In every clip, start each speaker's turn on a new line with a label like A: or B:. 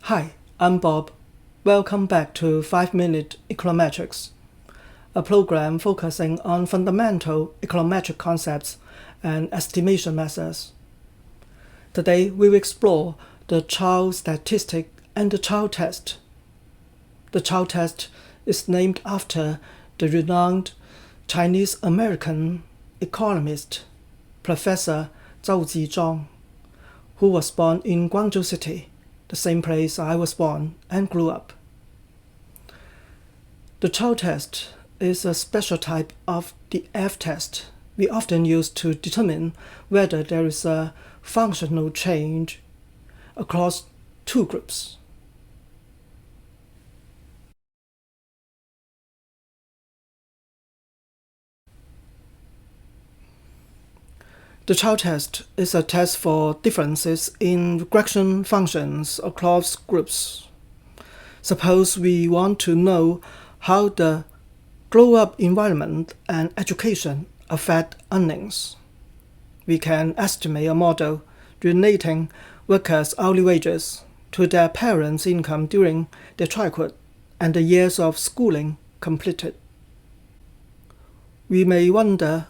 A: Hi, I'm Bob. Welcome back to 5 Minute Econometrics, a program focusing on fundamental econometric concepts and estimation methods. Today, we will explore the Chow Statistic and the Chow test. The Chow test is named after the renowned Chinese-American economist, Professor Chow Chi-chong, who was born in Guangzhou City, the same place I was born and grew up. The Chow test is a special type of the F-test we often use to determine whether there is a functional change across two groups. The Chow test is a test for differences in regression functions across groups. Suppose we want to know how the grow-up environment and education affect earnings. We can estimate a model relating workers' hourly wages to their parents' income during their childhood and the years of schooling completed. We may wonder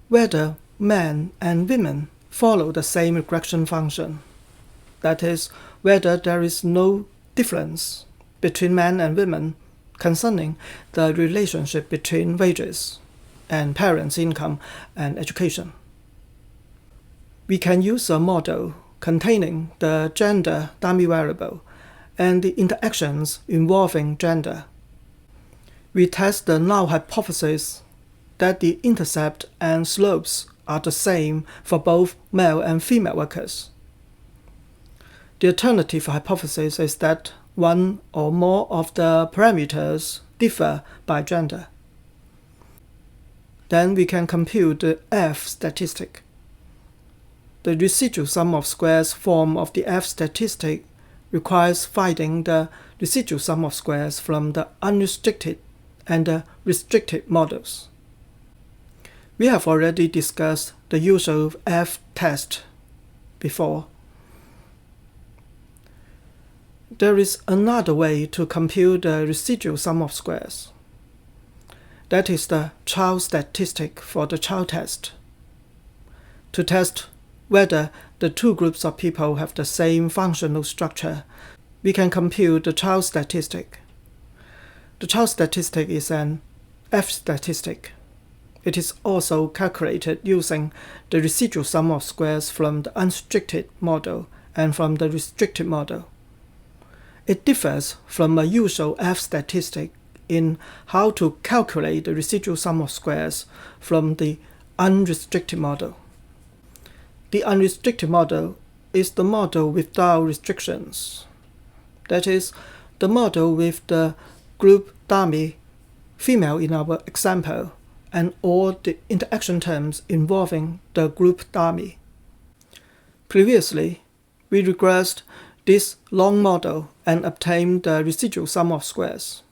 A: whether men and women follow the same regression function. That is, whether there is no difference between men and women concerning the relationship between wages and parents' income and education. We can use a model containing the gender dummy variable and the interactions involving gender. We test the null hypothesis that the intercept and slopes are the same for both male and female workers. The alternative hypothesis is that one or more of the parameters differ by gender. Then we can compute the F statistic. The residual sum of squares form of the F statistic requires finding the residual sum of squares from the unrestricted and the restricted models. We have already discussed the usual F-test before. There is another way to compute the residual sum of squares. That is the Chow statistic for the Chow test. To test whether the two groups of people have the same functional structure, we can compute the Chow statistic. The Chow statistic is an F-statistic. It is also calculated using the residual sum of squares from the unrestricted model and from the restricted model. It differs from a usual F-statistic in how to calculate the residual sum of squares from the unrestricted model. The unrestricted model is the model without restrictions. That is, the model with the group dummy, female in our example, and all the interaction terms involving the group dummy. Previously, we regressed this long model and obtained the residual sum of squares.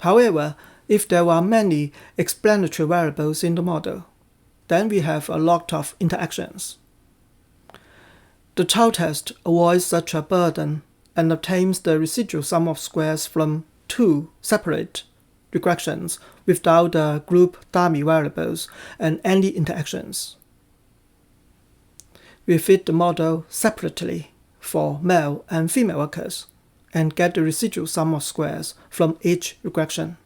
A: However, if there are many explanatory variables in the model, then we have a lot of interactions. The Chow test avoids such a burden and obtains the residual sum of squares from two separate regressions without the group dummy variables and any interactions. We fit the model separately for male and female workers and get the residual sum of squares from each regression.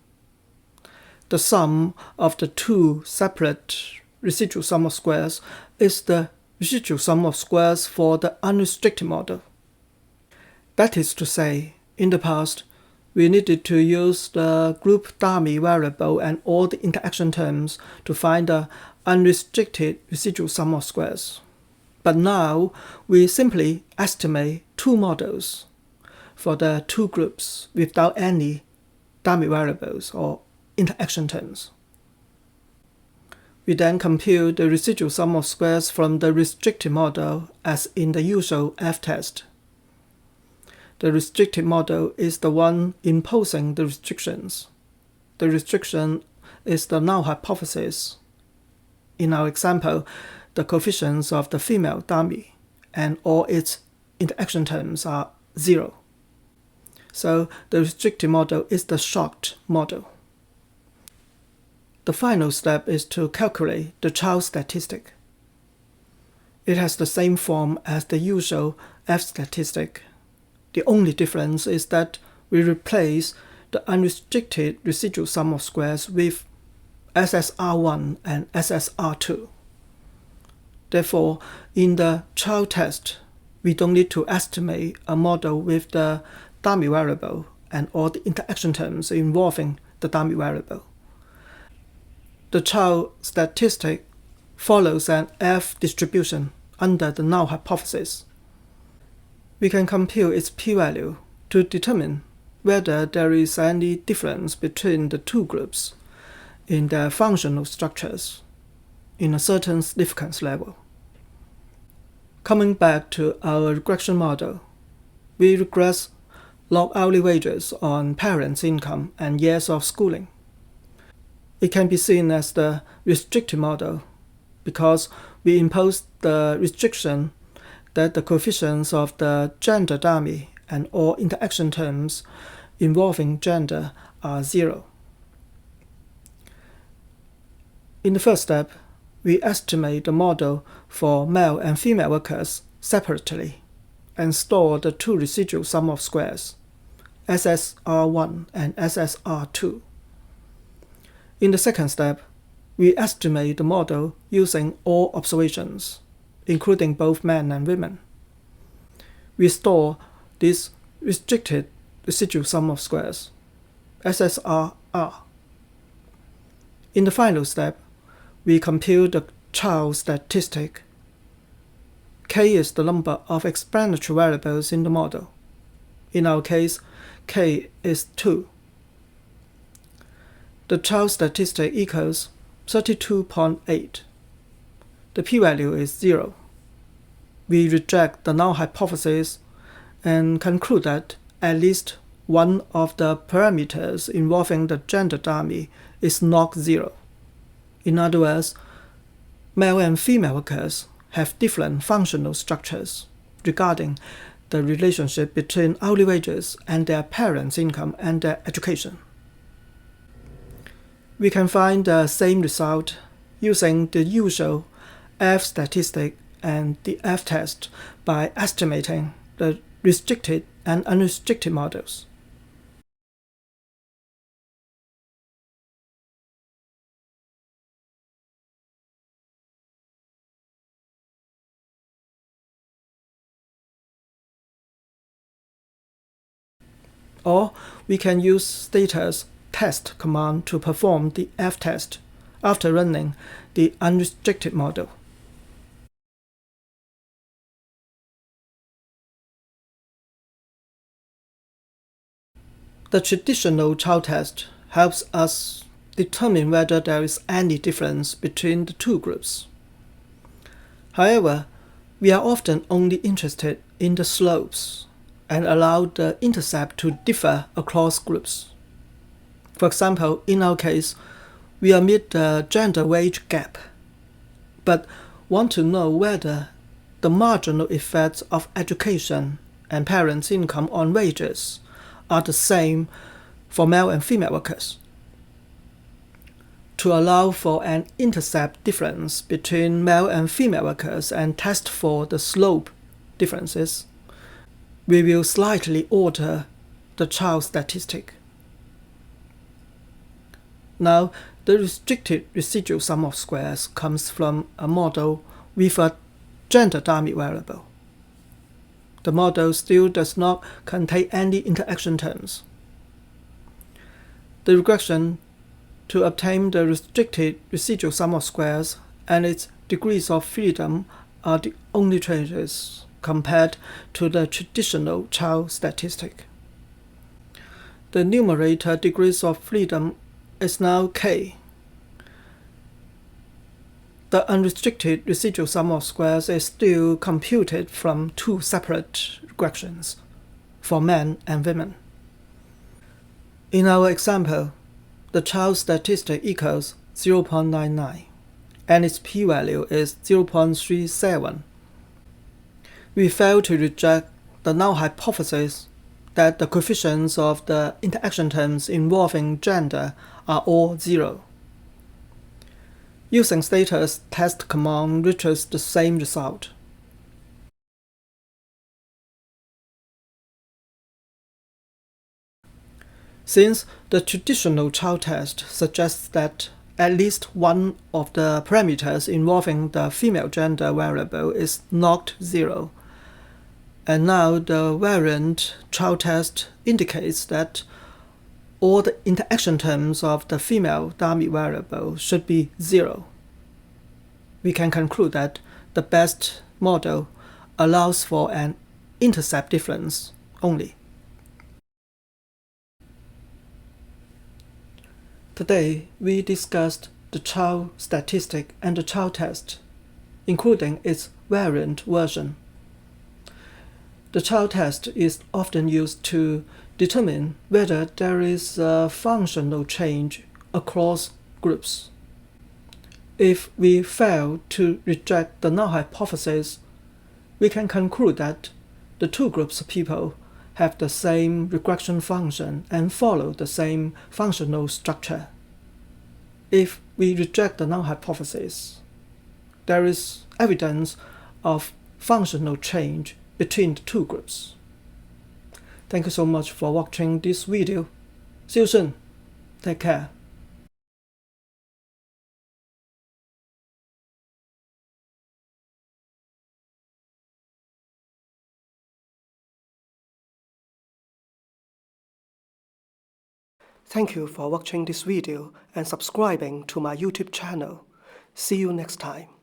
A: The sum of the two separate residual sum of squares is the residual sum of squares for the unrestricted model. That is to say, in the past, we needed to use the group dummy variable and all the interaction terms to find the unrestricted residual sum of squares. But now, we simply estimate two models for the two groups without any dummy variables or interaction terms. We then compute the residual sum of squares from the restricted model as in the usual F-test. The restricted model is the one imposing the restrictions. The restriction is the null hypothesis. In our example, the coefficients of the female dummy and all its interaction terms are 0. So the restricted model is the shocked model. The final step is to calculate the Chow statistic. It has the same form as the usual F statistic. The only difference is that we replace the unrestricted residual sum of squares with SSR1 and SSR2. Therefore, in the Chow test, we don't need to estimate a model with the dummy variable and all the interaction terms involving the dummy variable. The Chow statistic follows an F distribution under the null hypothesis. We can compute its p-value to determine whether there is any difference between the two groups in their functional structures in a certain significance level. Coming back to our regression model, we regress log hourly wages on parents' income and years of schooling. It can be seen as the restricted model because we impose the restriction that the coefficients of the gender dummy and all interaction terms involving gender are 0. In the first step, we estimate the model for male and female workers separately and store the two residual sum of squares, SSR1 and SSR2. In the second step, we estimate the model using all observations, including both men and women. We store this restricted residual sum of squares, SSRR. In the final step, we compute the Chow statistic. K is the number of explanatory variables in the model. In our case, K is 2. The Chow statistic equals 32.8. The p-value is 0. We reject the null hypothesis and conclude that at least one of the parameters involving the gender dummy is not 0. In other words, male and female workers have different functional structures regarding the relationship between hourly wages and their parents' income and their education. We can find the same result using the usual F statistic and the F test by estimating the restricted and unrestricted models. Or we can use Stata's test command to perform the F test after running the unrestricted model. The traditional Chow test helps us determine whether there is any difference between the two groups. However, we are often only interested in the slopes and allow the intercept to differ across groups. For example, in our case, we omit the gender wage gap, but want to know whether the marginal effects of education and parents' income on wages are the same for male and female workers. To allow for an intercept difference between male and female workers and test for the slope differences, we will slightly alter the Chow statistic. Now, the restricted residual sum of squares comes from a model with a gender dummy variable. The model still does not contain any interaction terms. The regression to obtain the restricted residual sum of squares and its degrees of freedom are the only changes compared to the traditional Chow statistic. The numerator degrees of freedom is now K. The unrestricted residual sum of squares is still computed from two separate regressions for men and women. In our example, the Chow statistic equals 0.99 and its p-value is 0.37. We fail to reject the null hypothesis that the coefficients of the interaction terms involving gender are all zero. Using Stata's test command reaches the same result. Since the traditional Chow test suggests that at least one of the parameters involving the female gender variable is not zero, and now the variant Chow test indicates that all the interaction terms of the female dummy variable should be zero, we can conclude that the best model allows for an intercept difference only. Today, we discussed the Chow statistic and the Chow test, including its variant version. The Chow test is often used to determine whether there is a functional change across groups. If we fail to reject the null hypothesis, we can conclude that the two groups of people have the same regression function and follow the same functional structure. If we reject the null hypothesis, there is evidence of functional change between the two groups. Thank you so much for watching this video. See you soon. Take care. Thank you for watching this video and subscribing to my YouTube channel. See you next time.